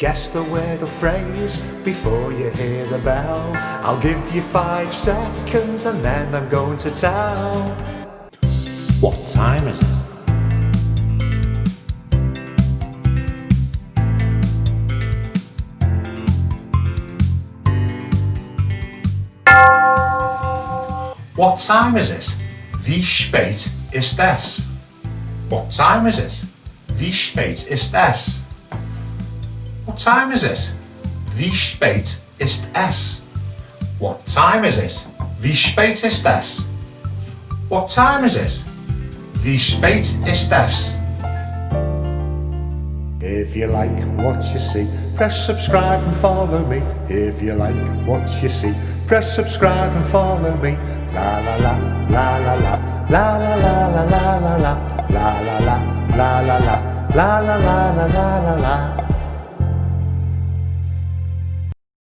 Guess the word or phrase before you hear the bell. I'll give you 5 seconds and then I'm going to tell. What time is it? What time is it? Wie spät ist es? What time is it? Wie spät ist es? What time is it? Wie spät ist es? What time is it? Wie spät ist es? What time is it? Wie spät ist es? If you like what you see, press subscribe and follow me. If you like what you see, press subscribe and follow me. La la la, la la la, la la la la la la la, la la la, la la la, la la la la la la.